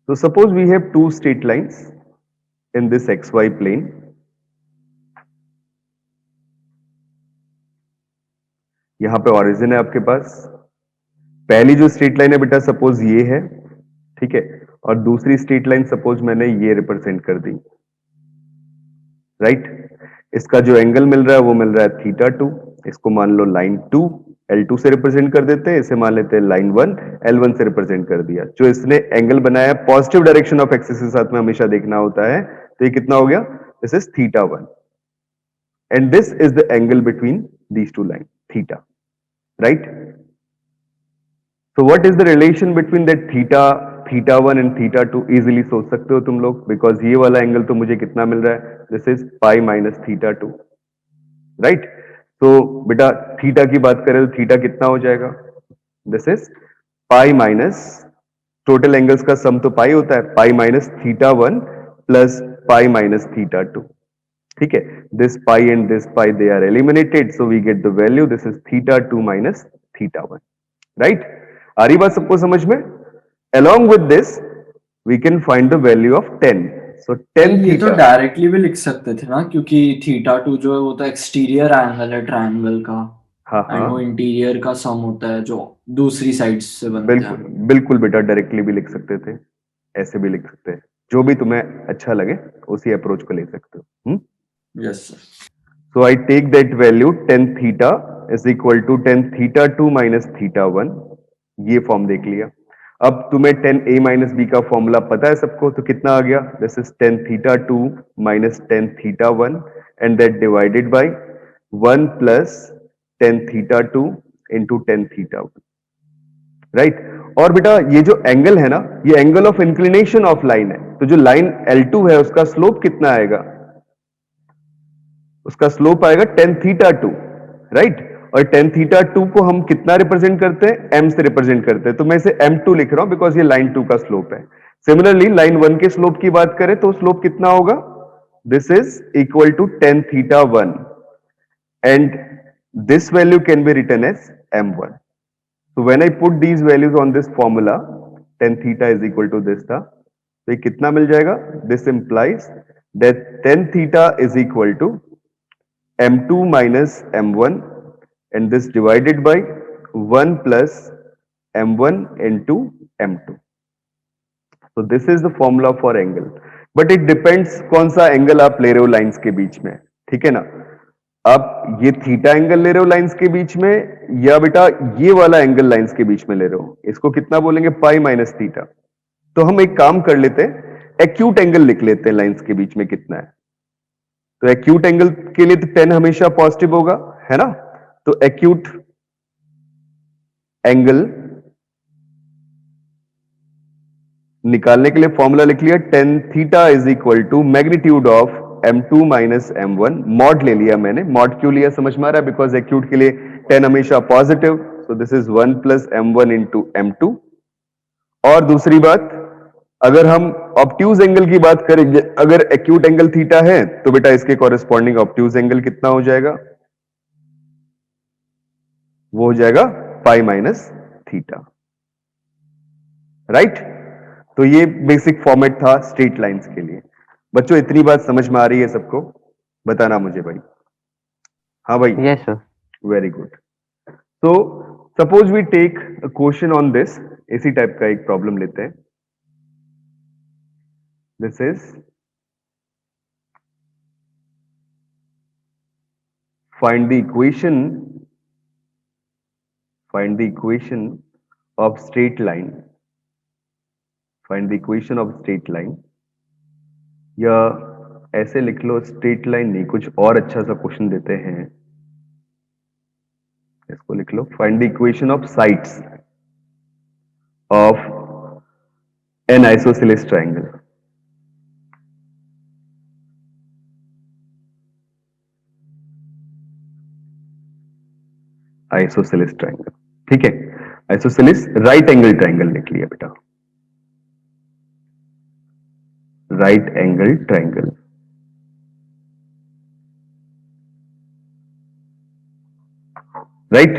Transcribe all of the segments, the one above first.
So suppose we have two straight lines in this xy plane. यहां पे origin है आपके पास. पहली जो स्ट्रेट लाइन है बेटा सपोज ये है, ठीक है, और दूसरी स्ट्रेट लाइन सपोज मैंने ये रिप्रेजेंट कर दी, राइट. इसका जो एंगल मिल रहा है वो मिल रहा है θ2. इसको मान लो लाइन 2 L2 से रिप्रेजेंट कर देते हैं, इसे मान लेते हैं लाइन 1 L1 से रिप्रेजेंट कर दिया. जो इसने एंगल बनाया पॉजिटिव डायरेक्शन ऑफ एक्सिस के साथ में हमेशा देखना होता है, तो ये कितना हो गया, this is θ1 and this is the angle between these two line theta, right. So what is the relation between that θ1 and θ2? Easily सोच सकते हो तुम लोग, बिकॉज ये वाला एंगल तो मुझे कितना मिल रहा है, this is pi minus θ2, right. तो बेटा थीटा की बात करें तो थीटा कितना हो जाएगा, this is pi minus, total angles का सम तो पाई होता है, pi minus θ1 plus pi minus θ2, ठीक है. This pi and this pi they are eliminated, so we get the value, this is θ2 minus θ1, right. आ रही बात सबको समझ में? Along with this, we can find the value of 10. So 10 ये तो theta. डायरेक्टली भी लिख सकते थे ना, क्योंकि θ2 जो है वो तो एक्सटीरियर एंगल है ट्रायंगल का, हाँ एंड हाँ, वो इंटीरियर का सम होता है जो दूसरी साइड से बनते बिल्कुल हैं. बिल्कुल बेटा, डायरेक्टली भी लिख सकते थे, ऐसे भी लिख सकते हैं, जो भी तुम्हें अच्छा लगे उसी अप्रोच को ले सकते हो. Yes sir. So I take that value 10 theta is equal to 10 θ2 minus θ1. ये फॉर्म देख लिया. अब तुम्हें 10 a माइनस बी का फॉर्मूला पता है सबको, तो कितना आ गया, this is 10 θ2 minus 10 θ1 and that divided by 1 plus 10 θ2 into 10 θ1, right. और बेटा ये जो एंगल है ना, ये angle of inclination of line है, तो जो लाइन L2 है उसका स्लोप कितना आएगा, उसका स्लोप आएगा टेन थीटा टू, राइट. और टेन थीटा टू को हम कितना रिप्रेजेंट करते हैं, m से रिप्रेजेंट करते हैं, तो मैं इसे m2 लिख रहा हूं बिकॉज ये लाइन 2 का स्लोप है. सिमिलरली लाइन 1 के स्लोप की बात करें तो स्लोप कितना होगा, this is equal to tan theta 1 and this value can be written as m1. So when I put these values on this formula, tan theta is equal to this था, तो ये कितना मिल जाएगा, this implies that tan theta is equal to m2 minus m1 and this divided by 1 plus m1 into m2. So this is the formula for angle, but it depends कौन सा angle आप ले रहे हो लाइंस के बीच में, ठीक है ना. आप ये थीटा एंगल ले रहे हो लाइंस के बीच में, या बेटा ये वाला एंगल लाइंस के बीच में ले रहे हो, इसको कितना बोलेंगे, पाई माइनस थीटा. तो हम एक काम कर लेते हैं, एक्यूट एंगल लिख लेते हैं लाइंस के बीच में कितना है. तो एक्यूट एंगल के लिए तो 10 हमेशा पॉजिटिव होगा, है ना. तो एक्यूट एंगल निकालने के लिए फॉर्मूला लिख लिया, tan theta is equal to magnitude of m2 minus m1. Mod ले लिया मैंने, मॉड क्यों लिया समझ में आ रहा है, बिकॉज एक्यूट के लिए 10 हमेशा positive, so this is 1 plus m1 into m2. और दूसरी बात, अगर हम ऑब्ट्यूज एंगल की बात करेंगे, अगर एक्यूट एंगल थीटा है तो बेटा इसके कॉरेस्पॉन्डिंग ऑब्ट्यूज एंगल कितना हो जाएगा, वो हो जाएगा पाई माइनस थीटा, राइट. तो ये बेसिक फॉर्मेट था स्ट्रेट लाइंस के लिए. बच्चों इतनी बात समझ में आ रही है सबको, बताना मुझे भाई. हाँ भाई, यस सर. Very good. तो suppose we take a question on this, इसी टाइप का एक प्रॉब्लम लेते हैं. This is find the equation of straight line. Find the equation of straight line, या ऐसे लिख लो, स्ट्रेट लाइन नहीं, कुछ और अच्छा सा क्वेश्चन देते हैं, इसको लिख लो, find the equation of sides of an isosceles triangle. Isosceles triangle, ठीक है. आइसोसेलेस राइट एंगल ट्रायंगल लिख लिया बेटा, right angle triangle. Right.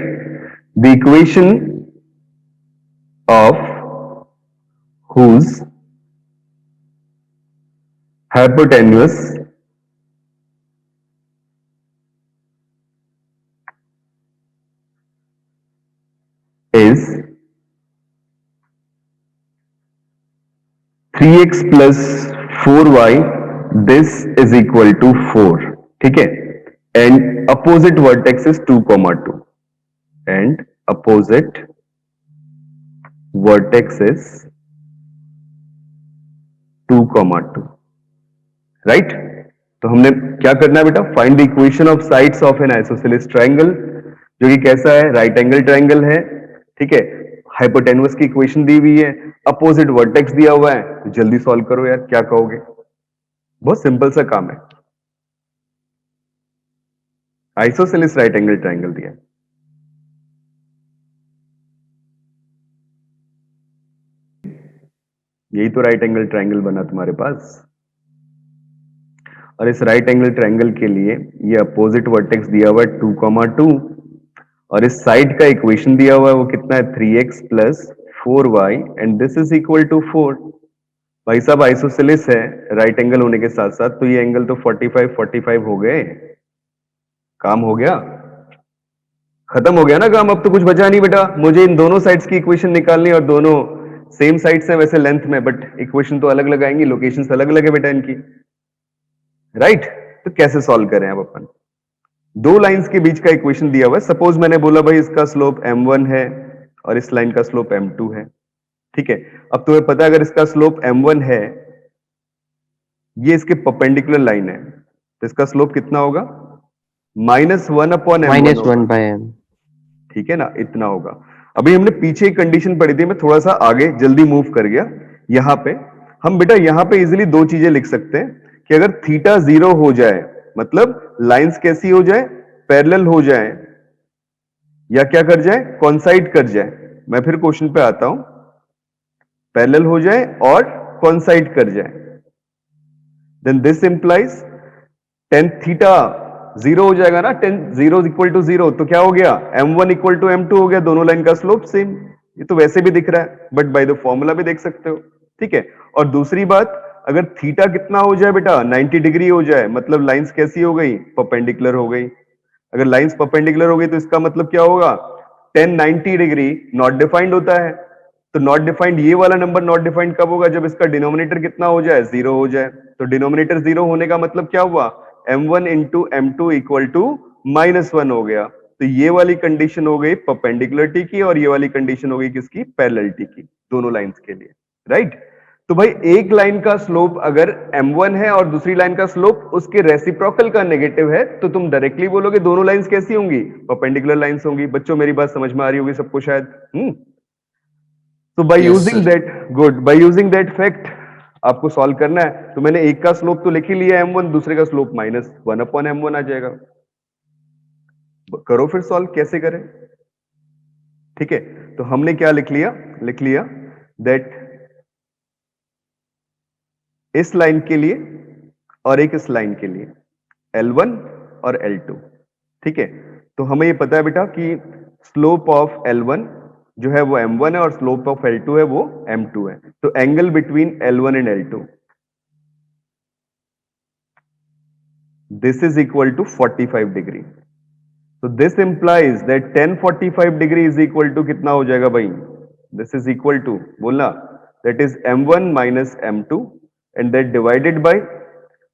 The equation of whose hypotenuse is 3x plus 4y, this is equal to 4, ठीक है, and opposite vertex is 2, 2, and opposite vertex is 2, 2, right? तो हमने क्या करना है बेटा, find the equation of sides of an isosceles triangle, जो कि कैसा है, राइट एंगल ट्रायंगल है, ठीक है, हाइपोटेन्यूस की इक्वेशन दी हुई है, अपोजिट वर्टेक्स दिया हुआ है, तो जल्दी सॉल्व करो यार, क्या कहोगे, बहुत सिंपल सा काम है, आइसोसेलेस राइट एंगल ट्रायंगल दिया है। यही तो राइट एंगल ट्रायंगल बना तुम्हारे पास, और इस राइट एंगल ट्रायंगल के लिए ये अपोजिट वर्टेक्स दिया हुआ है 2, 2, और इस साइड का इक्वेशन दिया हुआ है वो कितना है, 3x plus 4y, and this is equal to 4। भाई साहब आइसोसेलेस है, राइट एंगल होने के साथ साथ, तो ये एंगल तो 45 हो गए, काम हो गया, खत्म हो गया ना काम, अब तो कुछ बचा नहीं बेटा, मुझे इन दोनों साइड्स की इक्वेशन निकालनी है, और दोनों सेम साइड्स हैं वैसे लेंथ में, बट इक्वेशन तो अलग अलग आएंगी, लोकेशंस अलग अलग है बेटा इनकी, राइट? तो कैसे सॉल्व करें अब अपन, दो लाइंस के बीच का इक्वेशन दिया हुआ है, सपोज मैंने बोला भाई इसका स्लोप m1 है और इस लाइन का स्लोप m2 है, ठीक है, अब तुम्हें पता है अगर इसका स्लोप m1 है, ये इसके परपेंडिकुलर लाइन है, तो इसका स्लोप कितना होगा, -1 अपॉन m1, ठीक है ना, इतना होगा। अभी हमने पीछे एक कंडीशन पढ़ी थी, मैं थोड़ा सा आगे जल्दी मूव कर गया, यहां पे हम बेटा यहां पे इजीली दो चीजें लिख सकते हैं कि अगर थीटा 0 हो जाए, मतलब लाइंस कैसी हो जाए, पैरेलल हो जाए, या क्या कर जाए, कॉन्साइड कर जाए, मैं फिर क्वेश्चन पे आता हूं, पैरेलल हो जाए और कॉन्साइड कर जाए, then this implies tan theta 0 हो जाएगा ना, tan 0 इक्वल टू 0, तो क्या हो गया, m1 इक्वल टू m2 हो गया, दोनों लाइन का स्लोप सेम, ये तो वैसे भी दिख रहा है, बट बाय द फॉर्मूला भी देख सकते हो, ठीक है। और दूसरी बात, अगर थीटा कितना हो जाए बेटा, 90 डिग्री हो जाए, मतलब लाइंस कैसी हो गई, परपेंडिकुलर हो गई, अगर लाइंस परपेंडिकुलर हो गई तो इसका मतलब क्या होगा, tan 90 डिग्री नॉट डिफाइंड होता है, तो नॉट डिफाइंड, ये वाला नंबर नॉट डिफाइंड कब होगा, जब इसका डिनोमिनेटर कितना हो जाए, 0 हो जाए, तो डिनोमिनेटर 0 होने का मतलब क्या हुआ, m1 into m2 equal to -1 हो गया, तो ये वाली कंडीशन हो गई परपेंडिकुलरिटी की, और ये वाली कंडीशन हो गई किसकी, पैरेललिटी की, दोनों लाइंस के लिए, राइट? तो भाई एक लाइन का स्लोप अगर m1 है और दूसरी लाइन का स्लोप उसके रेसिप्रोकल का नेगेटिव है, तो तुम डायरेक्टली बोलोगे दोनों लाइंस कैसी होंगी, परपेंडिकुलर लाइंस होंगी। बच्चों मेरी बात समझ में आ रही होगी सबको शायद, तो by using that, good, by using that fact आपको सॉल्व करना है, तो मैंने एक का स्लोप तो लिख ही लिया m1, दूसरे का स्लोप -1 अपॉन m1 आ जाएगा, करो फिर सॉल्व, कैसे करें, ठीक है। तो हमने क्या लिख लिया दैट इस लाइन के लिए और एक इस लाइन के लिए L1 और L2, ठीक है, तो हमें ये पता है बेटा कि स्लोप ऑफ L1 जो है वो m1 है और स्लोप ऑफ L2 है वो m2 है, तो angle between L1 and L2 this is equal to 45 degree, तो this implies that tan 45 degree is equal to कितना हो जाएगा भाई, दिस इज इक्वल टू, बोलना, that is m1 minus m2 and that divided by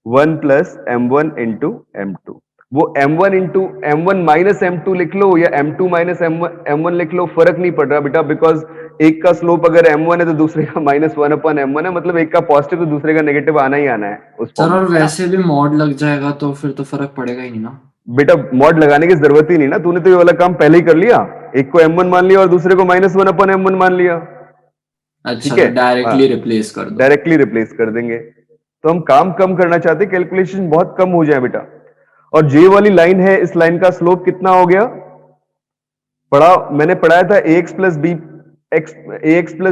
1 plus m1 into m2, वो m1 into m1 minus m2 लिख लो या m2 minus m1 लिख लो, फर्क नहीं पड़ रहा बेटा, बिकॉज एक का स्लोप अगर m1 है तो दूसरे का -1 अपॉन m1 है, मतलब एक का पॉजिटिव तो दूसरे का नेगेटिव आना ही आना है उस सर, फॉर्म और में। वैसे भी मॉड लग जाएगा तो फिर तो फर्क पड़ेगा ही नहीं ना। बेटा मॉड लगाने की जरूरत ही नहीं ना, तूने तो ये वाला काम पहले ही कर लिया, एक को m1 मान लिया और दूसरे को -1 अपॉन m1 मान लिया, अच्छा, ठीक तो है, डायरेक्टली रिप्लेस कर दो। डायरेक्टली रिप्लेस कर देंगे, तो हम काम कम करना चाहते, कैलकुलेशन बहुत कम हो जाए बेटा। और जे वाली लाइन है, इस लाइन का स्लोप कितना हो गया, मैंने पढ़ाया था ax plus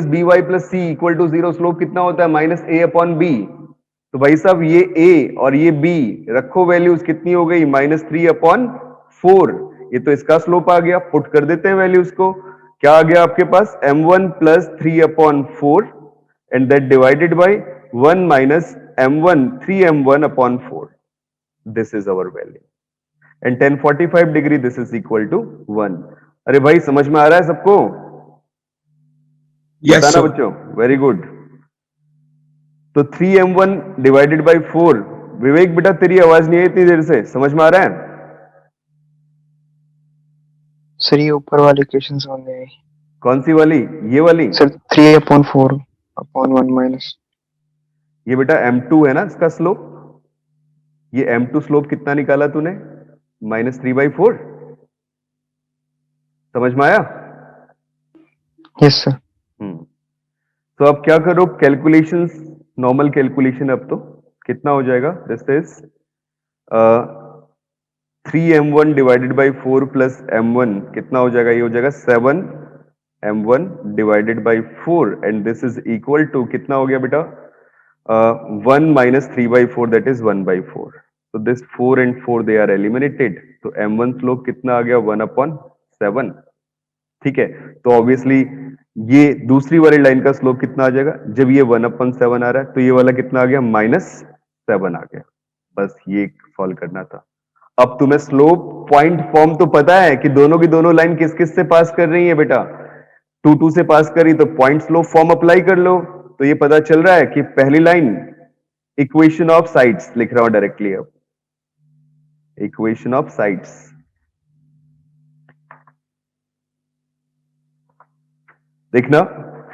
B Y plus C equal to 0, slope कितना होता है, -a अपॉन बी, तो भाई साहब ये a और ये b रखो वैल्यूज, कितनी हो गई, -3 अपॉन 4, ये तो इसका स्लोप आ गया, पुट कर देते हैं वैल्यूज को, क्या आ गया आपके पास, m1 plus 3 upon 4 and that divided by 1 minus m1 3m1 upon 4. This is our value. And 1045 degree, this is equal to 1. अरे भाई समझ में आ रहा है सबको? Yes, बताना sir. बच्चों, वेरी गुड. तो 3m1 डिवाइडेड बाई 4. विवेक बेटा तेरी आवाज नहीं आई इतनी देर से, समझ में आ रहा है? सर ये ऊपर वाले इक्वेशन समझ में आई कौन सी वाली? ये वाली? सर 3/4 अपॉन 1 माइनस ये बेटा m2 है ना इसका स्लोप. ये m2 स्लोप कितना निकाला तूने? -3/4. समझ में आया? यस सर तो अब क्या करो, कैलकुलेशंस, नॉर्मल कैलकुलेशन. अब तो कितना हो जाएगा? This is 3m1 divided by 4 plus m1 कितना हो जाएगा? ये हो जाएगा 7m1 divided by 4 and this is equal to कितना हो गया बेटा? 1 माइनस 3/4 दैट इज 1/4. तो this 4 and 4 they are eliminated. तो m1 स्लोप कितना आ गया? 1/7. ठीक है, तो ऑब्वियसली ये दूसरी वाली लाइन का स्लोप कितना आ जाएगा? जब ये 1/7 आ रहा है तो ये वाला कितना आ गया? -7 आ गया. बस ये सॉल्व करना था. अब तुम्हें स्लोप पॉइंट फॉर्म तो पता है कि दोनों की दोनों लाइन किस किस से पास कर रही है बेटा? 2 से पास करी तो पॉइंट स्लोप फॉर्म अप्लाई कर लो. तो ये पता चल रहा है कि पहली लाइन इक्वेशन ऑफ साइड्स लिख रहा हूं डायरेक्टली. अब इक्वेशन ऑफ साइड्स, देखना.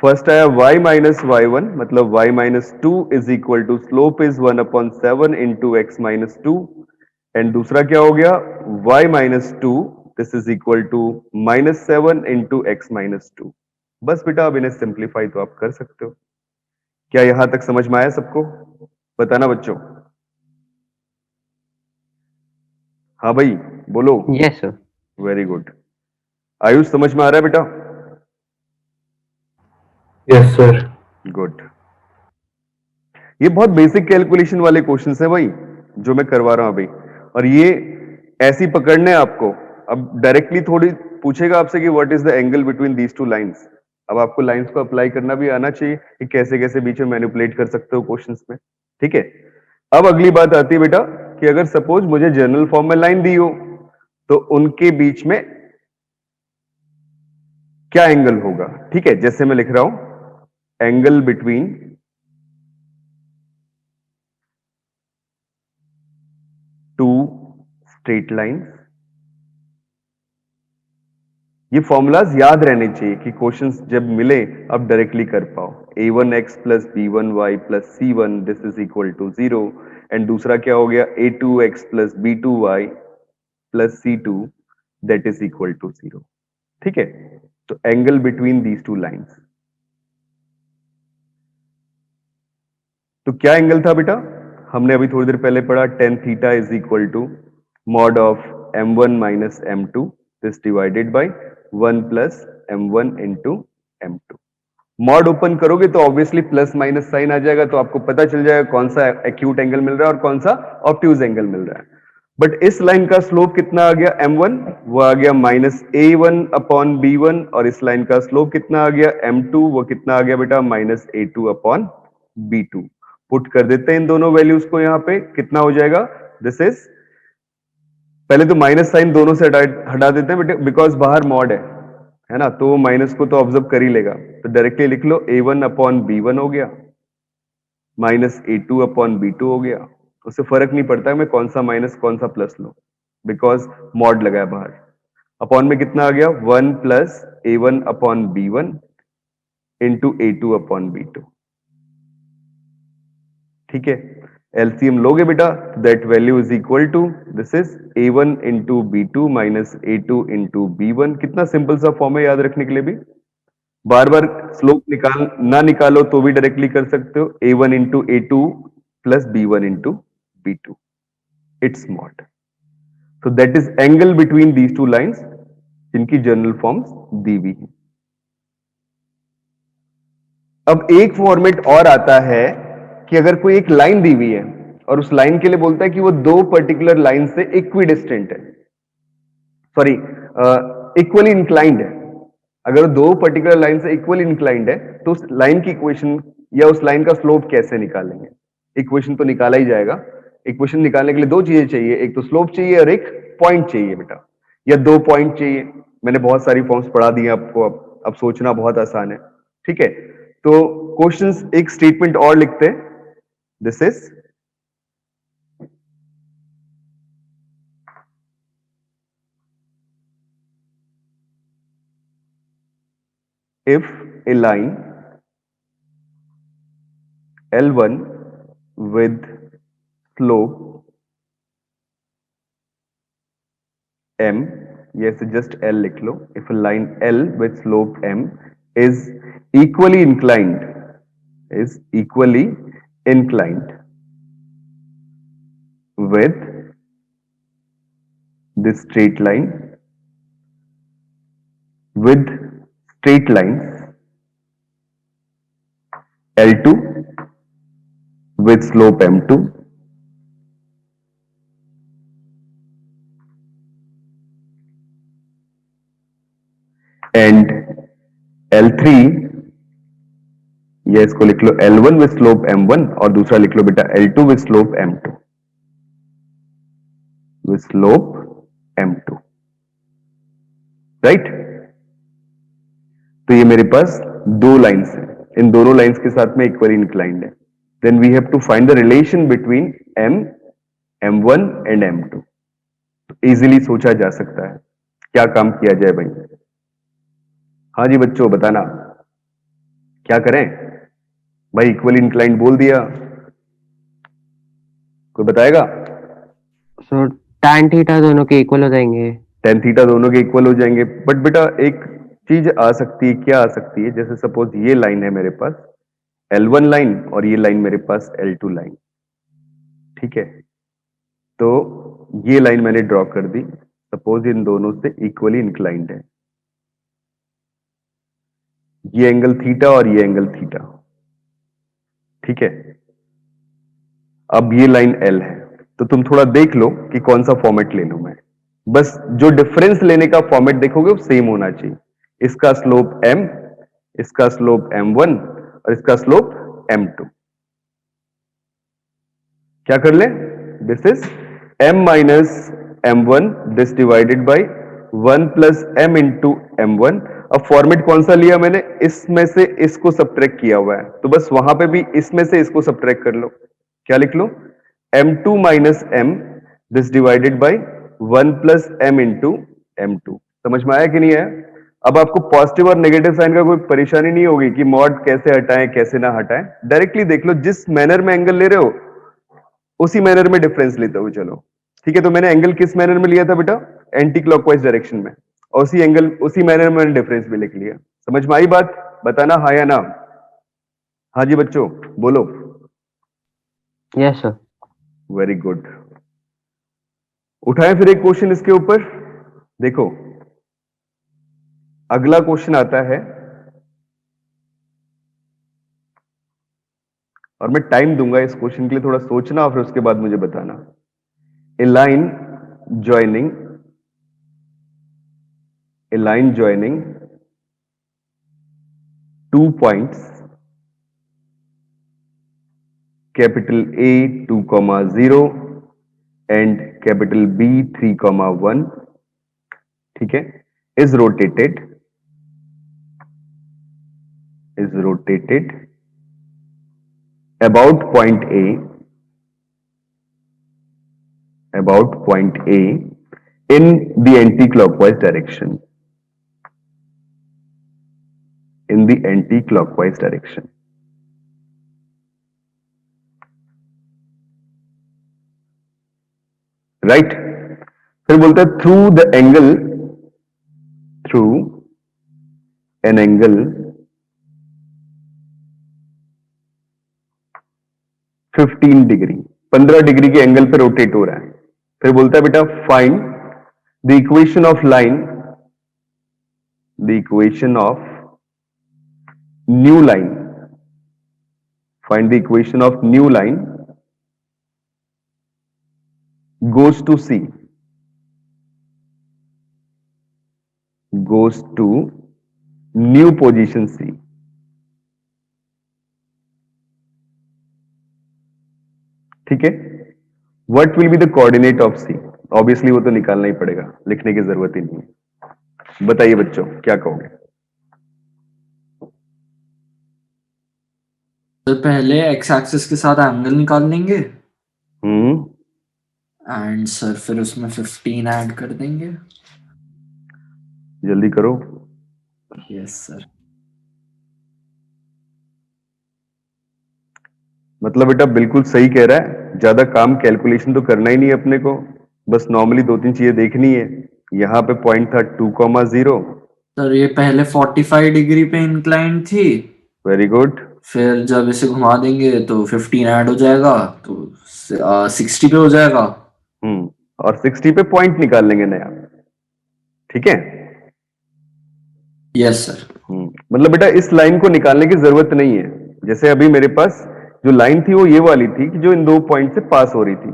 फर्स्ट आया y माइनस y1 मतलब y minus 2 is equal to slope is 1/7 into x minus 2. And दूसरा क्या हो गया? y minus 2 this is equal to -7 into x minus 2. बस बेटा अब इन्हें सिंप्लीफाई तो आप कर सकते हो. क्या यहां तक समझ में आया सबको? बताना बच्चों. हाँ भाई बोलो. Yes sir. Very good. Ayush समझ में आ रहा है बेटा? Yes, sir. गुड. ये बहुत बेसिक कैलकुलेशन वाले क्वेश्चंस है भाई जो मैं करवा रहा हूं अभी. और ये ऐसी पकड़ने हैं आपको. अब डायरेक्टली थोड़ी पूछेगा आपसे कि what is the angle between these two lines. अब आपको लाइंस को अप्लाई करना भी आना चाहिए कि कैसे कैसे बीच में मैनिपुलेट कर सकते हो क्वेश्चंस में. ठीक है, अब अगली बात आती है बेटा कि अगर सपोज मुझे जनरल फॉर्म में लाइन दी हो तो उनके बीच में क्या एंगल होगा. ठीक है, जैसे मैं लिख रहा हूं angle between two straight lines. ये फॉर्मूलाज याद रहने चाहिए कि क्वेश्चंस जब मिले अब डायरेक्टली कर पाओ. a1x plus b1y plus c1 this is equal to 0. And दूसरा क्या हो गया? a2x plus b2y plus c2 that is equal to 0. ठीक है, तो angle between these two lines. तो क्या एंगल था बेटा? हमने अभी थोड़ी देर पहले पढ़ा tan theta is equal to mod of m1 minus m2 this divided by 1 plus m1 into m2. Mod open करोगे तो ऑब्वियसली प्लस माइनस साइन आ जाएगा. तो आपको पता चल जाएगा कौन सा एक्यूट एंगल मिल रहा है और कौन सा ऑब्ट्यूज एंगल मिल रहा है. बट इस लाइन का स्लोप कितना आ गया? m1 वो आ गया -a1 अपॉन b1. और इस लाइन का स्लोप कितना आ गया? m2 वो कितना आ गया बेटा? -a2 upon b2. पुट कर देते हैं इन दोनों वैल्यूज को. यहां पे कितना हो जाएगा? दिस इज, पहले तो माइनस साइन दोनों से हटा देते हैं बिकॉज बाहर मॉड है ना, तो माइनस को तो ऑब्जर्व कर ही लेगा. तो डायरेक्टली लिख लो a1 अपॉन b1 हो गया माइनस a2 अपॉन b2 हो गया. उससे फर्क नहीं पड़ता है मैं कौन सा माइनस कौन सा प्लस लो बिकॉज मॉड लगा है बाहर. अपॉन में कितना आ गया? 1 plus a1 upon b1 into a2 upon b2. ठीक है, एलसीएम लोगे बेटा that value is equal to this is a1 into b2 minus a2 into b1. कितना सिंपल सा फॉर्म है याद रखने के लिए भी. बार बार स्लोप ना निकालो तो भी डायरेक्टली कर सकते हो. a1 into a2 plus b1 into b2 it's mod. So that is angle between these two lines जिनकी जनरल फॉर्म्स दी हुई है. अब एक फॉर्मेट और आता है कि अगर कोई एक लाइन दी हुई है और उस लाइन के लिए बोलता है कि वो दो पर्टिकुलर लाइन से इक्विडिस्टेंट है, सॉरी इक्वली इंक्लाइंड है. अगर दो पर्टिकुलर लाइन से इक्वली इंक्लाइंड है तो उस लाइन की इक्वेशन या उस लाइन का स्लोप कैसे निकालेंगे. इक्वेशन तो निकाला ही जाएगा। इक्वेशन निकालने के लिए दो चीजें चाहिए, एक तो स्लोप चाहिए और एक पॉइंट चाहिए बेटा, या दो पॉइंट चाहिए। मैंने बहुत सारी फॉर्म्स पढ़ा दी हैं आपको, अब सोचना बहुत आसान है। ठीक है, तो क्वेश्चंस एक स्टेटमेंट और लिखते हैं, this is if a line L1 with slope m, yes just L लिख लो, if a line L with slope m is equally inclined with this straight line with straight lines L2 with slope m2 and L3, ये इसको लिख लो L1 with slope m1 और दूसरा लिख लो बेटा L2 with slope m2 right. तो ये मेरे पास दो लाइंस हैं, इन दोनों लाइंस के साथ में इक्वली इंक्लाइंड है। Then we have to find the relation between m1 and m2। Easily सोचा जा सकता है, क्या काम किया जाए भाई? हाँ जी बच्चों बताना, क्या करें भाई? इक्वली इंक्लाइंड बोल दिया, कोई बताएगा? सो tan थीटा दोनों के इक्वल हो जाएंगे। tan थीटा दोनों के इक्वल हो जाएंगे, बट बेटा एक चीज आ सकती है, क्या आ सकती है? जैसे सपोज ये लाइन है मेरे पास L1 लाइन और ये लाइन मेरे पास L2 लाइन, ठीक है? तो ये लाइन मैंने ड्रॉ कर दी, सपोज इन दोनों से इक्वली इंक्लाइंड है, ये एंगल थीटा और ये एंगल थीटा, ठीक है? अब ये लाइन L है, तो तुम थोड़ा देख लो कि कौन सा फॉर्मेट ले लूं मैं। बस जो डिफरेंस लेने का फॉर्मेट देखोगे वो सेम होना चाहिए। इसका स्लोप m, इसका स्लोप m1 और इसका स्लोप m2। क्या कर ले? This is m minus m1 this divided by 1 plus m into m1। अब फॉर्मेट कौन सा लिया मैंने? इसमें से इसको सब्ट्रैक्ट किया हुआ है, तो बस वहां पे भी इसमें से इसको सब्ट्रैक्ट कर लो। क्या लिख लो? m2 minus m this divided by 1 plus m into m2। समझ में आया कि नहीं आया? अब आपको पॉजिटिव और नेगेटिव साइन का कोई परेशानी नहीं होगी कि मॉड कैसे हटाएं कैसे ना हटाएं, डायरेक्टली देख लो, जिस मैनर में एंगल ले रहे हो उसी मैनर में डिफरेंस लेते हो चलो। ठीक है, तो मैंने एंगल किस मैनर में लिया था बेटा? एंटी क्लॉकवाइज डायरेक्शन में, और उसी मैनर में मैंने डिफरेंस भी लिख लिया। समझ में आई बात? बताना हाँ या ना। हाँ जी बच्चों बोलो। Yes sir. Very good. उठाएं फिर एक क्वेश्चन इसके ऊपर। देखो अगला क्वेश्चन आता है, और मैं टाइम दूंगा इस क्वेश्चन के लिए, थोड़ा सोचना और फिर उसके बाद मुझे बताना। A line joining 2 points capital A 2,0 and capital B 3,1, ठीक है, is rotated about point A in the anti-clockwise direction. Right? फिर बोलता है through an angle 15 degree, 15 degree के एंगल पे रोटेट हो रहा है। फिर बोलता है बेटा find the equation of new line, find the equation of new line goes to new position C। ठीक है, what will be the coordinate of C? Obviously वो तो निकालना ही पड़ेगा, लिखने की जरूरत ही नहीं है। बताइए बच्चों क्या कहोगे? तो पहले एक्स एक्सिस के साथ एंगल निकाल लेंगे एंड सर फिर उसमें 15 ऐड कर देंगे। जल्दी करो। Yes sir. मतलब बेटा बिल्कुल सही कह रहा है, ज्यादा काम कैलकुलेशन तो करना ही नहीं है अपने को, बस नॉर्मली दो तीन चीजें देखनी है। यहाँ पे पॉइंट था 2,0। सर ये पहले 45 डिग्री पे इंक्लाइन थी, वेरी गुड। फिर जब इसे घुमा देंगे तो 15 ऐड हो जाएगा, तो 60 पे हो जाएगा। और 60 पे पॉइंट निकाल लेंगे नया, ठीक है। Yes sir. मतलब बेटा इस लाइन को निकालने की जरूरत नहीं है। जैसे अभी मेरे पास जो लाइन थी वो ये वाली थी कि जो इन दो पॉइंट से पास हो रही थी।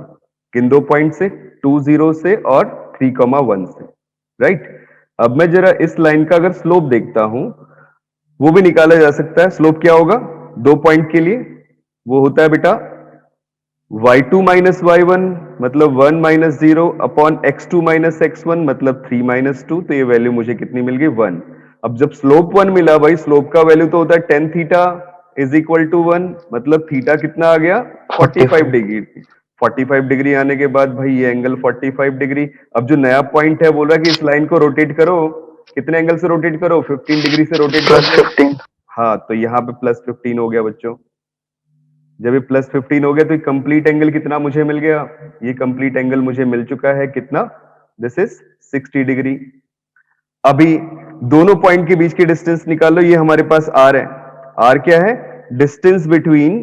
किन दो पॉइंट से? 2,0 से और 3,1 से, राइट। अब मैं जरा इस लाइन का अगर स्लोप देखता हूं, वो भी निकाला जा सकता है। स्लोप क्या होगा दो पॉइंट के लिए? वो होता है बेटा y2 माइनस y1 मतलब 1 minus 0 upon x2 minus x1 मतलब 3 माइनस 2। तो ये वैल्यू मुझे कितनी मिल गई? 1। अब जब स्लोप 1 मिला भाई, स्लोप का वैल्यू तो होता है tan theta is equal to 1, मतलब थीटा कितना आ गया? 45 डिग्री। 45 डिग्री आने के बाद भाई ये एंगल 45 डिग्री। अब जो नया पॉइंट है बोल रहा है कि इस लाइन को रोटेट करो, कितने एंगल से रोटेट करो? 15 डिग्री से रोटेट प्लस करो। 15। हाँ, तो यहाँ पे प्लस 15 हो गया बच्चों। जब ये प्लस 15 हो गया तो ये कंप्लीट एंगल कितना मुझे मिल गया? ये कंप्लीट एंगल मुझे मिल चुका है कितना? This is 60 degree. अभी दोनों पॉइंट के बीच की डिस्टेंस निकालो, ये हमारे पास आर है। आर क्या है? डिस्टेंस बिटवीन,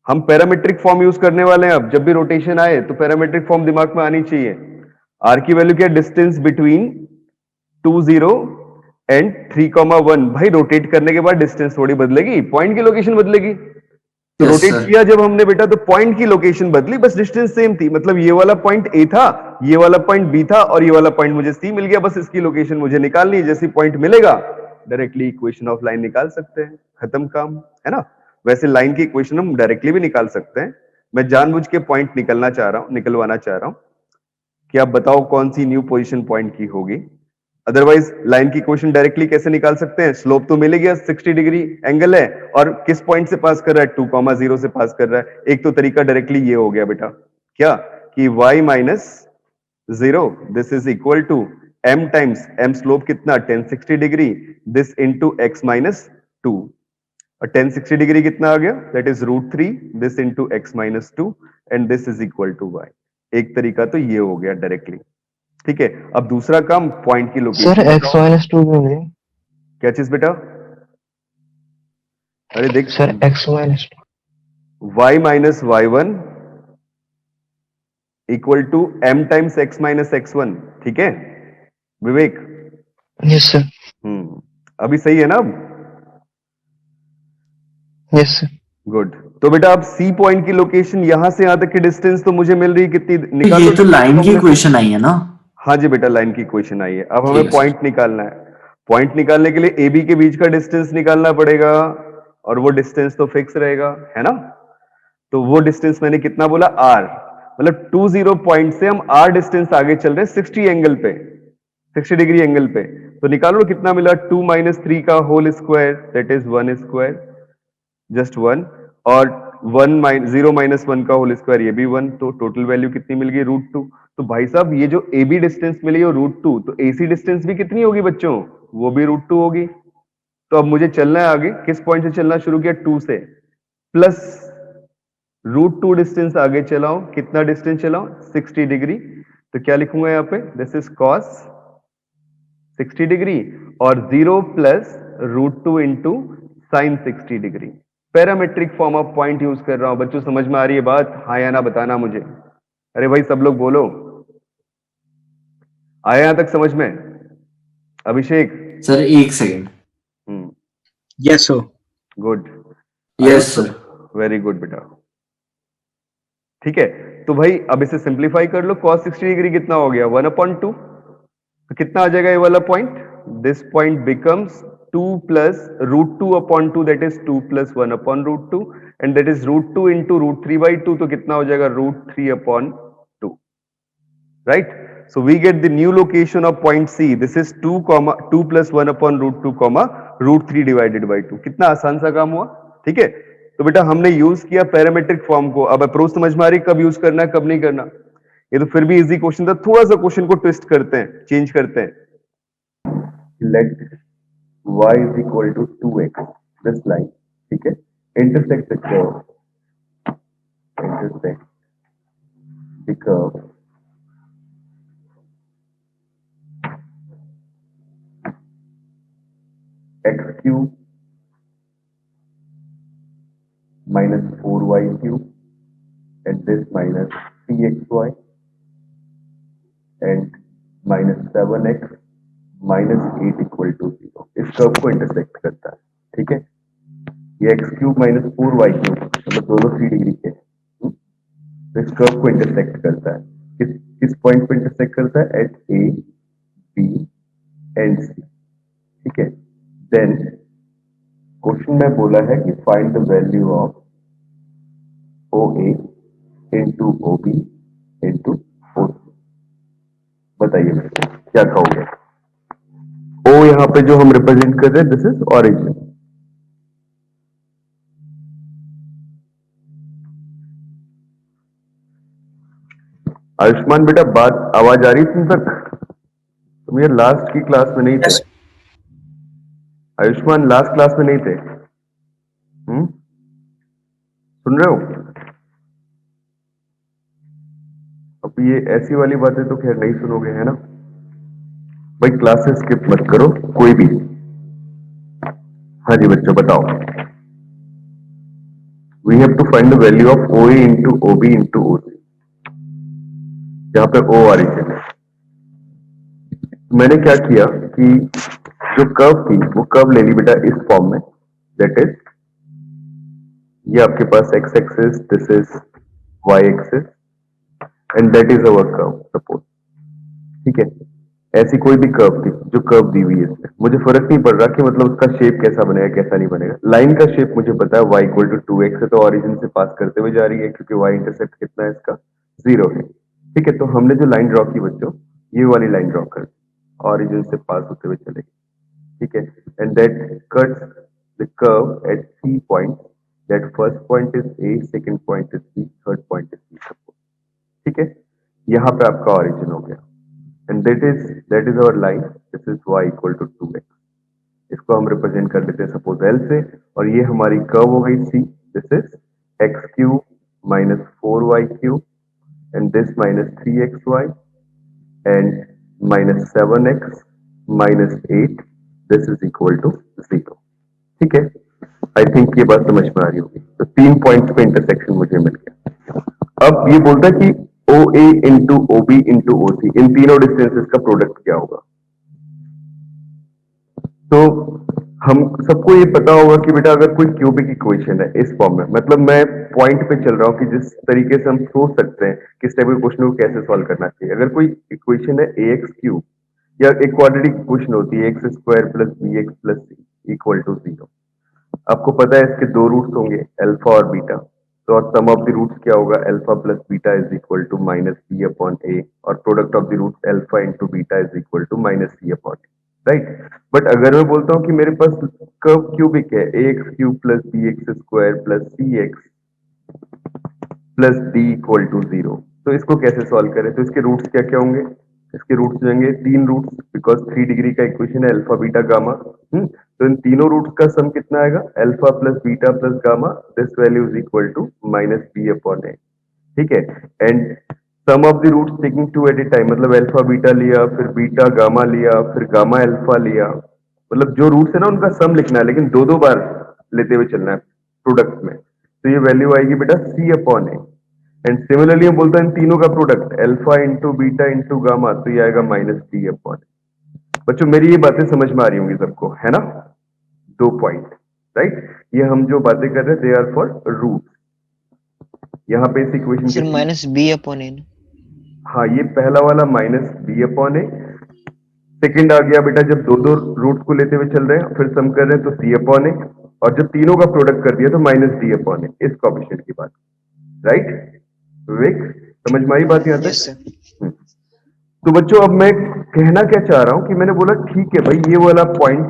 हम पैरामेट्रिक फॉर्म यूज करने वाले हैं। अब जब भी रोटेशन आए तो पैरामेट्रिक फॉर्म दिमाग में आनी चाहिए। आर की वैल्यू क्या है? Distance between 20 and 3,1। भाई रोटेट करने के बाद डिस्टेंस थोड़ी बदलेगी, पॉइंट की लोकेशन बदलेगी। तो Yes, रोटेट sir. किया जब हमने बेटा तो पॉइंट की लोकेशन बदली, बस डिस्टेंस सेम थी। मतलब ये वाला पॉइंट ए था, ये वाला पॉइंट बी था और ये वाला पॉइंट मुझे सी मिल गया। बस इसकी लोकेशन मुझे निकालनी है। जैसे पॉइंट मिलेगा डायरेक्टली इक्वेशन ऑफ लाइन निकाल सकते हैं, खत्म काम, है ना। वैसे लाइन की इक्वेशन हम डायरेक्टली भी निकाल सकते हैं। मैं जानबूझ के पॉइंट निकालना चाह रहा हूं, निकलवाना चाह रहा हूं कि आप बताओ कौन सी न्यू पोजीशन पॉइंट की होगी। अदरवाइज लाइन की इक्वेशन डायरेक्टली कैसे निकाल सकते हैं? स्लोप तो मिल गया, 60 डिग्री एंगल है और किस पॉइंट से पास कर रहा है? 2,0 से पास कर रहा है। एक तो तरीका डायरेक्टली ये हो गया बेटा, क्या कि y minus 0 this is equal to m times m slope कितना? 1060 degree, this into x minus 2। और 1060 डिग्री कितना आ गया? That is √3 this into x minus 2 and this is equal to y। एक तरीका तो ये हो गया डायरेक्टली, ठीक है। अब दूसरा काम पॉइंट की सर लोकेशन। x माइनस 2 क्यों नहीं? क्या चीज बेटा? अरे देख, sir x minus 2। y minus y1 equal to m times x minus x1, ठीक है विवेक? Yes sir. अभी सही है ना? अब यस सर। गुड। तो बेटा अब सी पॉइंट की लोकेशन, यहां से यहां तक की डिस्टेंस तो मुझे मिल रही कितनी? तो निकाल ये लो तो लाइन की डिस्टेंस। इक्वेशन आई है ना। हाँ जी बेटा, लाइन की इक्वेशन आई है। अब ठीक हमें है पॉइंट निकालना है। पॉइंट निकालने के लिए ए बी के बीच का डिस्टेंस निकालना पड़ेगा और वो डिस्टेंस तो फिक्स रहेगा, है ना। तो वो डिस्टेंस मैंने कितना बोला? आर। मतलब 20 पॉइंट से हम आर डिस्टेंस आगे चल रहे हैं 60 एंगल पे, 60 डिग्री एंगल पे। तो निकालो कितना मिला? 2 माइनस 3 का whole square that is 1 square, just 1। और 0 माइनस 1 का होल स्क्वायर ये भी 1। तो टोटल वैल्यू कितनी मिल गई? √2। तो भाई साहब ये जो ए बी डिस्टेंस मिली है √2, तो एसी डिस्टेंस भी कितनी होगी बच्चों? वो भी √2 होगी। तो अब मुझे चलना है आगे, किस पॉइंट से चलना शुरू किया? 2 से, प्लस √2 डिस्टेंस आगे चलाओ। कितना डिस्टेंस चलाओ? 60 डिग्री। तो क्या लिखूंगा यहाँ पे? दिस इज कॉस 60 डिग्री और 0 plus √2 into sine 60 degree. Parametric form of point use कर रहा हूं। बच्चों समझ में आ रही है बात? हाँ या ना बताना मुझे। अरे भाई सब लोग बोलो, आया यहां तक समझ में? अभिषेक? सर एक second. Yes sir. Good. Yes sir. Very good बेटा, ठीक है। तो भाई अब इसे सिंप्लीफाई कर लो। cos 60 डिग्री कितना हो गया? 1/2। तो कितना आ जाएगा ये वाला point? This point becomes 2 plus √2/2 that is 2 plus 1/√2 and that is √2 into √3/2, तो कितना हो जाएगा √3/2, right? So we get the new location of point C. This is 2 + 1 upon √2, √3 divided by 2. कितना आसान सा काम हुआ, ठीक है? तो बेटा हमने यूज किया पैरामेट्रिक फॉर्म को। अब अप्रोच समझ में आ रही, कब यूज करना है कब नहीं करना। ये तो फिर भी इजी क्वेश्चन था, थोड़ा सा क्वेश्चन को ट्विस्ट करते हैं, चेंज करते हैं। Late y = 2x, this line, ठीक है, intersect the curve, intersect the curve x³ minus 4y³ and this minus 3xy and minus 7x minus 8 = 0। इस कर्व को इंटरसेक्ट करता है, ठीक है। ये x³ minus 4y³ मतलब दोनों 3 डिग्री के हैं, तो इस कर्व को इंटरसेक्ट करता है। किस पॉइंट पे इंटरसेक्ट करता है? At A, B and C, ठीक है। देन क्वेश्चन में बोला है कि find the value of OA into OB into OC। बताइए मेरे को क्या कहोगे? O यहाँ पे जो हम रिप्रेजेंट कर रहे हैं, दिस इज ऑरिजिन, आयुष्मान बेटा बात आवाज आ रही तुम तक? तुम ये लास्ट की क्लास में नहीं थे। आयुष्मान लास्ट क्लास में नहीं थे, सुन रहे हो? अब ये ऐसी वाली बातें तो खैर नहीं सुनोगे, है ना भाई? क्लासेस स्किप मत करो कोई भी। हाँ जी बच्चों बताओ। We have to find the value of OA into OB into OC, जहां पे O ऑरिजिन है। मैंने क्या किया कि जो कर्व थी वो कर्व ले ली बेटा इस फॉर्म में, दैट इज ये आपके पास x axis, this is y axis and that is our curve suppose, ठीक है। ऐसी कोई भी कर्व थी जो कर्व दी हुई है इसमें, मुझे फर्क नहीं पड़ रहा कि मतलब उसका शेप कैसा बनेगा कैसा नहीं बनेगा। लाइन का शेप मुझे पता है, y = 2x है, तो ऑरिजिन से पास करते हुए जा रही है क्योंकि y इंटरसेप्ट कितना है इसका 0 है, ठीक है। तो हमने जो लाइन ड्रॉ की बच्चों, ये वाली लाइन ड्रॉ कर, ऑरिजिन से पास होते हुए चलेगी, ठीक है। And that cuts the curve at 3 point, that first point is A, second point is B, third point is C suppose, ठीक है। यहाँ पे आपका ऑरिजिन हो गया and that is our line, this is y = 2x। इसको हम represent कर लेते हैं सपोज L से, और ये हमारी कर्व हो गई C, this is x³ minus 4y³ and this minus 3xy and minus 7x minus 8, this is equal to 0, ठीक है। आई थिंक ये बात समझ में आ रही होगी। तो 3 पॉइंट्स पे इंटरसेक्शन मुझे मिल गया। अब ये बोलता है कि OA into OB into OC, इन तीनों डिस्टेंसेस का प्रोडक्ट क्या होगा। तो हम सबको ये पता होगा कि बेटा अगर कोई क्यूबिक इक्वेशन है इस फॉर्म में, मतलब मैं पॉइंट पे चल रहा हूँ कि जिस तरीके से हम सोच सकते हैं किस टाइप के क्वेश्चन को कैसे सॉल्व करना चाहिए। अगर कोई इक्वेशन है AX³ या एक क्वाड्रेटिक इक्वेशन होती है x² + bx + c = 0, आपको पता है इसके दो रूट्स होंगे अल्फा और बीटा, तो और सम ऑफ द रूट्स क्या होगा, alpha plus beta is equal to -b/a, और product of the roots alpha into beta is equal to -c/a, right. But अगर मैं बोलता हूँ कि मेरे पास कर्व क्यूबिक है AX³ + bx² + cx + d = 0, तो इसको कैसे सॉल्व करें? तो इसके रूट्स क्या क्या होंगे? इसके रूट्स होंगे 3 रूट्स, बिकॉज 3 डिग्री का इक्वेशन है अल्फा बीटा गामा। तो इन तीनों रूट्स का सम कितना आएगा? Alpha plus beta plus gamma, this value is equal to -b/a, ठीक है। And sum of the roots taking 2 at a time, मतलब अल्फा बीटा लिया, फिर बीटा गामा लिया, फिर गामा अल्फा लिया, मतलब जो रूट्स है ना उनका सम लिखना है, लेकिन 2-2 बार लेते हुए चलना है प्रोडक्ट में। तो ये वैल्यू आएगी बेटा c/a। एंड सिमिलरली हम बोलते हैं इन तीनों का product alpha into beta into gamma, तो ये आएगा -b/a। बच्चों मेरी ये बातें समझ में आ रही होंगी सबको, है ना? 2 पॉइंट, राइट। ये हम जो बातें कर रहे हैं दे आर फॉर रूट्स। यहाँ पे इस इक्वेशन सर -b/a। हाँ, ये पहला वाला -b/a, सेकंड आ गया बेटा जब 2-2 रूट्स को लेते हुए चल रहे हैं फिर सम कर रहे हैं तो c/a, और जब तीनों का प्रोडक्ट कर दिया तो माइनस डी अपॉन ए, इस कोएफिशिएंट की बात, राइट विवेक, समझ में आई बात यहाँ Yes, तक? sir. तो बच्चों अब मैं कहना क्या चाह रहा हूं कि मैंने बोला ठीक है भाई ये वाला पॉइंट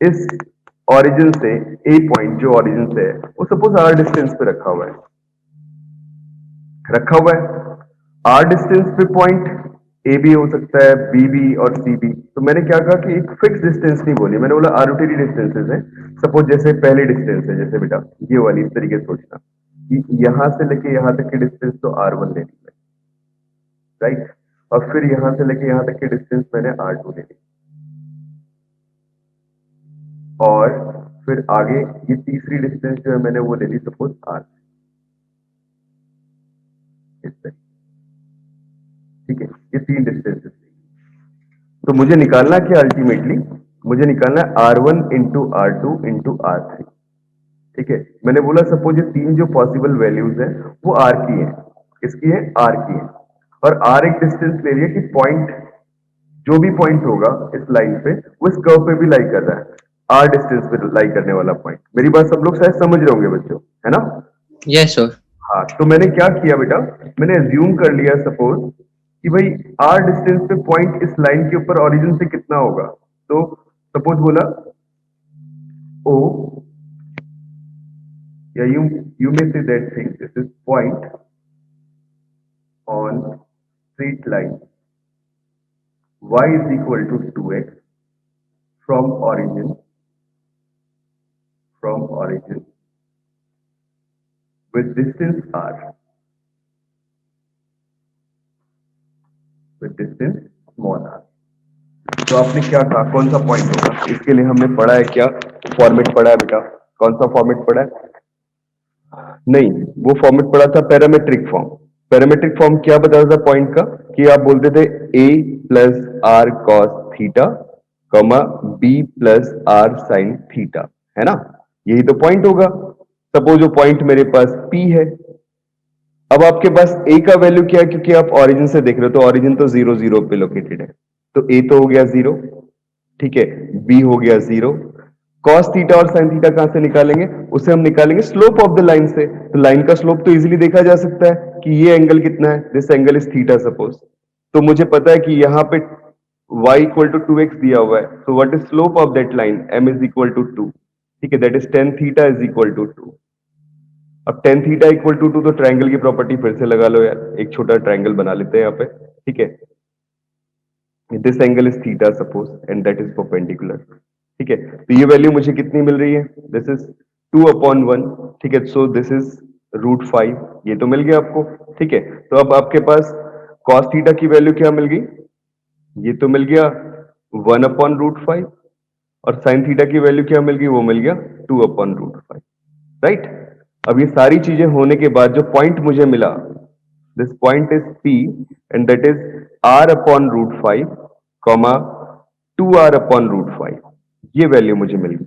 इस ओरिजिन से, ए पॉइंट जो ओरिजिन से है वो सपोज आर डिस्टेंस पे रखा हुआ है, आर डिस्टेंस पे पॉइंट ए भी हो सकता है, बी भी और सी भी। तो मैंने क्या कहा कि एक फिक्स डिस्टेंस नहीं बोली, मैंने बोला आर्बिट्रेरी डिस्टेंसेस है। सपोज जैसे पहले डिस्टेंस है, जैसे बेटा ये वाली, इस तरीके से सोचना कि यहां से लेके यहां तक की डिस्टेंस तो R1 लेनी है, राइट, और फिर यहां से लेके यहां तक की डिस्टेंस मैंने R2 ले ली, और फिर आगे ये तीसरी डिस्टेंस जो है मैंने वो ले ली सपोज R, इस तरीके, ठीक है, ये तीन डिस्टेंसेस। तो मुझे निकालना क्या अल्टीमेटली, मुझे निकालना है R1 into R2 into R3, ठीक है। मैंने बोला सपोज ये तीन जो पॉसिबल वैल्यूज हैं वो R की हैं, किसकी है, R की है, और R एक डिस्टेंस ले लिया कि पॉइंट जो भी पॉइंट होगा इस लाइन पे वो इस कर्व पे भी लाई कर रहा है, R डिस्टेंस पे लाई करने वाला पॉइंट। मेरी बात सब लोग शायद समझ रहे होंगे बच्चों, है ना? Yes sir. हाँ, तो मैंने क्या किया बेटा, मैंने एज्यूम कर लिया सपोज कि भाई R डिस्टेंस पे पॉइंट इस लाइन के ऊपर ओरिजिन से कितना होगा। तो सपोज बोला O, या you may say that thing, this is point on straight line y is equal to 2x from origin with distance r, with distance small r। तो आपने क्या कहा, कौन सा पॉइंट होगा, इसके लिए हमने पढ़ा है क्या, फॉर्मेट पढ़ा है बेटा, कौन सा फॉर्मेट पढ़ा है? नहीं, वो फॉर्मेट पढ़ा था पैरामेट्रिक फॉर्म। पैरामेट्रिक फॉर्म क्या बताता था पॉइंट का, कि आप बोलते थे a plus R cos theta comma b plus R sine theta, है ना? यही तो पॉइंट होगा। सपोज वो पॉइंट मेरे पास p है, अब आपके पास a का वैल्यू क्या है, क्योंकि आप ओरिजिन से देख रहे हो तो ओरिजिन तो 0 0 पे लोकेटेड है, तो a तो हो गया 0, ठीक है, b हो गया 0, cos थीटा और sin थीटा कहां से निकालेंगे, उसे हम निकालेंगे स्लोप ऑफ द लाइन से। तो लाइन का स्लोप तो इजीली देखा जा सकता है कि ये एंगल कितना है, this angle is theta suppose. तो मुझे पता है कि यहाँ पे y इक्वल टू 2x दिया हुआ है, so what is slope of that line, m is equal to 2, ठीक है, that is tan theta is equal to 2। अब tan थीटा इक्वल टू 2, तो ट्रायंगल की प्रॉपर्टी फिर से लगा लो यार, एक छोटा ट्रायंगल बना लेते हैं यहाँ पे, ठीक है। This angle is theta suppose and that is perpendicular, ठीक है। तो ये वैल्यू मुझे कितनी मिल रही है, दिस इज 2/1, ठीक है, सो दिस इज √5, ये तो मिल गया आपको, ठीक है। तो अब आपके पास cos थीटा की वैल्यू क्या मिल गई, ये तो मिल गया 1/√5, और sin थीटा की वैल्यू क्या मिल गई, वो मिल गया 2/√5, राइट। अब ये सारी चीजें होने के बाद जो पॉइंट मुझे मिला, this point is P and that is R/√5, 2R/√5, ये वैल्यू मुझे मिल गई,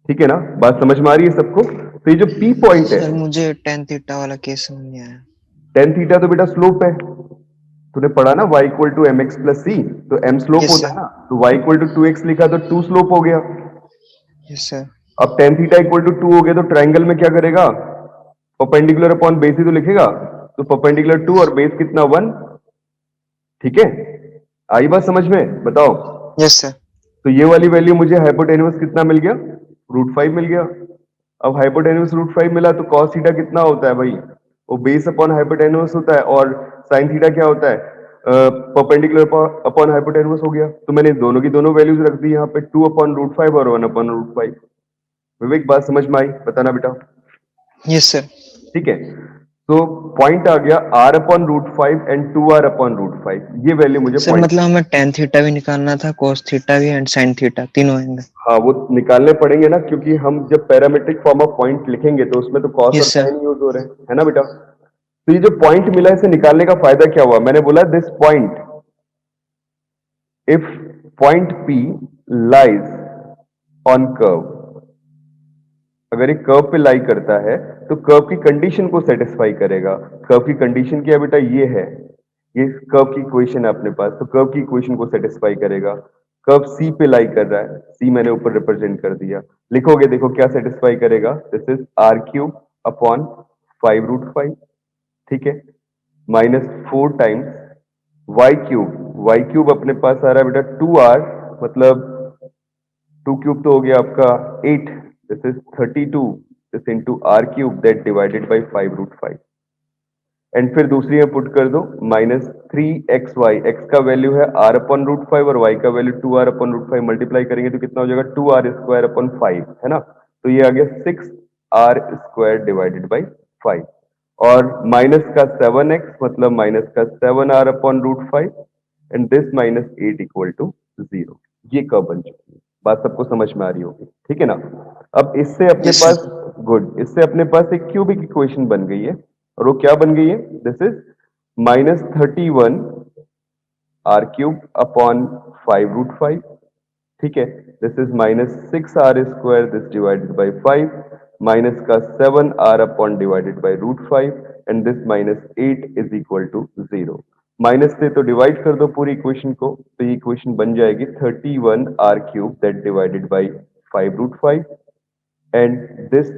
ठीक है ना? बात समझ में आ रही है सबको? तो ये जो P पॉइंट है, सर मुझे tan थीटा वाला केस समझ नहीं आया। tan थीटा तो बेटा स्लोप है, तूने पढ़ा ना, y equal to mx plus c, तो m स्लोप Yes, होता sir. है ना, तो y इक्वल टू 2x लिखा तो 2 स्लोप हो गया। Yes sir. अब tan थीटा इक्वल टू 2 हो गया, तो ट्रायंगल में क्या करेगा, परपेंडिकुलर अपॉन बेस ही तो लिखेगा, तो परपेंडिकुलर 2 और बेस कितना 1, ठीक है। आई बात समझ में, बताओ। Yes sir. तो ये वाली वैल्यू मुझे हाइपोटेन्यूस कितना मिल गया, √5 मिल गया। अब हाइपोटेन्यूस √5 मिला तो cos थीटा कितना होता है भाई, वो बेस अपॉन हाइपोटेन्यूस होता है, और sin थीटा क्या होता है, परपेंडिकुलर अपॉन हाइपोटेन्यूस हो गया। तो मैंने दोनों की दोनों वैल्यूज रख दी यहाँ पे, 2/√5 और 1/√5। विवेक बात समझ में आई, बताना बेटा, यस सर। ठीक है। तो पॉइंट आ गया R/√5 एंड 2R/√5, ये वैल्यू मुझे सर पॉइंट, मतलब हमें tan थीटा भी निकालना था, cos थीटा भी एंड sin थीटा तीनों एंगल। हाँ वो निकालने पड़ेंगे ना, क्योंकि हम जब पैरामेट्रिक फॉर्म ऑफ पॉइंट लिखेंगे तो उसमें तो cos और Yes, sir. sin यूज हो रहे हैं, है ना बेटा? तो ये जो पॉइंट मिला, इसे निकालने का फायदा क्या हुआ, मैंने बोला this point, if point P lies on curve, अगर एक कर्व पे लाई करता है तो कर्व की कंडीशन को सेटिस्फाई करेगा। कर्व की कंडीशन क्या बेटा, ये है, ये कर्व की इक्वेशन है अपने पास, तो कर्व की इक्वेशन को सेटिस्फाई करेगा। कर्व सी पे लाई कर रहा है, सी मैंने ऊपर रिप्रेजेंट कर दिया, लिखोगे देखो क्या सेटिस्फाई करेगा, this is r cube upon 5√5, ठीक है, माइनस 4 टाइम्स वाई क्यूब अपने पास आ रहा है बेटा 2r, मतलब 2 क्यूब तो हो गया आपका 8, this is 32, this into r cube that divided by 5√5, and फिर दूसरी में पुट कर दो माइनस 3xy, x का वैल्यू है r अपॉन रूट 5 और y का value 2r upon root 5, multiply करेंगे तो कितना हो जाएगा 2r स्क्वायर अपॉन 5, है ना, तो ये आ गया 6r स्क्वायर डिवाइडेड बाई 5, और माइनस का 7x मतलब माइनस का 7r upon root 5, and this minus 8 equal to 0, ये कर्व बन चुकी है, बात सबको समझ में आ रही होगी, ठीक है ना। अब इससे अपने Yes, sir. पास गुड, इससे अपने पास एक क्यूबिक इक्वेशन बन गई है, और वो क्या बन गई है, this is minus 31 r cube upon 5√5, ठीक है, this is minus 6r square this divided by 5, minus का 7r upon divided by root 5, and this minus 8 is equal to 0, minus से तो डिवाइड कर दो पूरी इक्वेशन को, तो ये इक्वेशन बन जाएगी 31 r cube that divided by 5√5, and this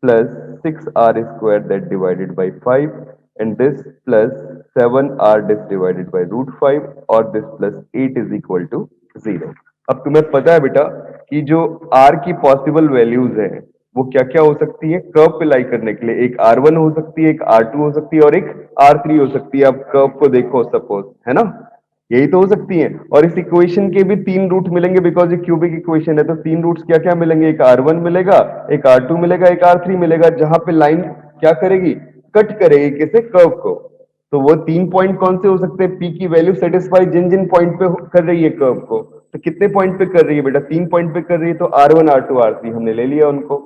plus 6r square that divided by 5, and this plus 7r this divided by root 5, और this plus 8 is equal to 0। अब तुम्हें पता है बेटा कि जो r की पॉसिबल वैल्यूज हैं वो क्या क्या हो सकती है कर्व पे लाई करने के लिए, एक r1 हो सकती है, एक r2 हो सकती है और एक r3 हो सकती है। अब कर्व को देखो सपोज, है ना, यही तो हो सकती है, और इस इक्वेशन के भी 3 रूट मिलेंगे बिकॉज ये क्यूबिक इक्वेशन है, तो 3 रूट्स क्या क्या मिलेंगे, एक r1 मिलेगा, एक r2 मिलेगा, एक r3 मिलेगा, जहां पे लाइन क्या करेगी, कट करेगी किसे, कर्व को। तो वो 3 पॉइंट कौन से हो सकते हैं, p की वैल्यू सेटिस्फाई जिन जिन पॉइंट पे कर रही है कर्व को, तो कितने पॉइंट पे कर रही है बेटा, 3 पॉइंट पे कर रही है, तो r1 r2 r3 हमने ले लिया उनको।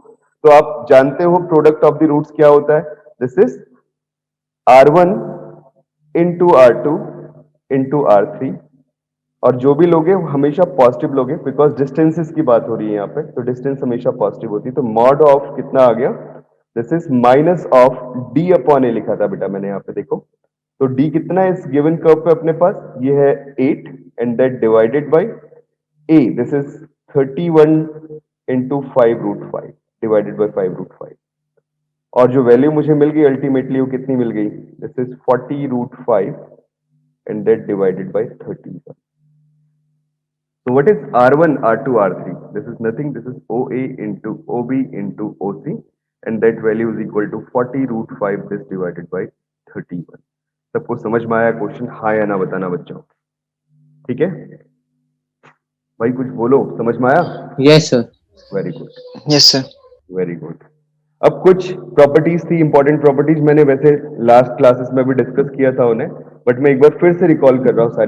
तो आप जानते हो प्रोडक्ट ऑफ द रूट्स क्या होता है, this is r1 into r2 into r3, और जो भी लोगे वो हमेशा पॉजिटिव लोगे बिकॉज डिस्टेंसेस की बात हो रही है यहाँ पे, तो डिस्टेंस हमेशा पॉजिटिव होती है। तो मॉड ऑफ कितना आ गया, this is minus of d upon a लिखा था बेटा मैंने यहाँ पे, देखो तो d कितना है इस गिवन कर्व पे अपने पास, ये है 8, and that divided bye a, this is 31 into 5√5 divided by 5√5, और जो वैल्यू मुझे मिल गई अल्टीमेटली वो कितनी मिल गई, this is 40√5 and that divided bye 31। So what is R1, R2, R3? This is nothing. This is OA into OB into OC, and that value is equal to 40√5 this divided by 31. सबको समझ में आया question, हाँ या ना बताना बच्चों, ठीक है भाई, कुछ बोलो, समझ में आया? Yes, sir. Very good, Yes, sir. Very good. अब कुछ प्रॉपर्टीज थी, इंपॉर्टेंट प्रॉपर्टीज, मैंने वैसे लास्ट क्लासेस में भी डिस्कस किया था उन्हें, बट मैं एक बार फिर से रिकॉल कर रहा हूँ सारी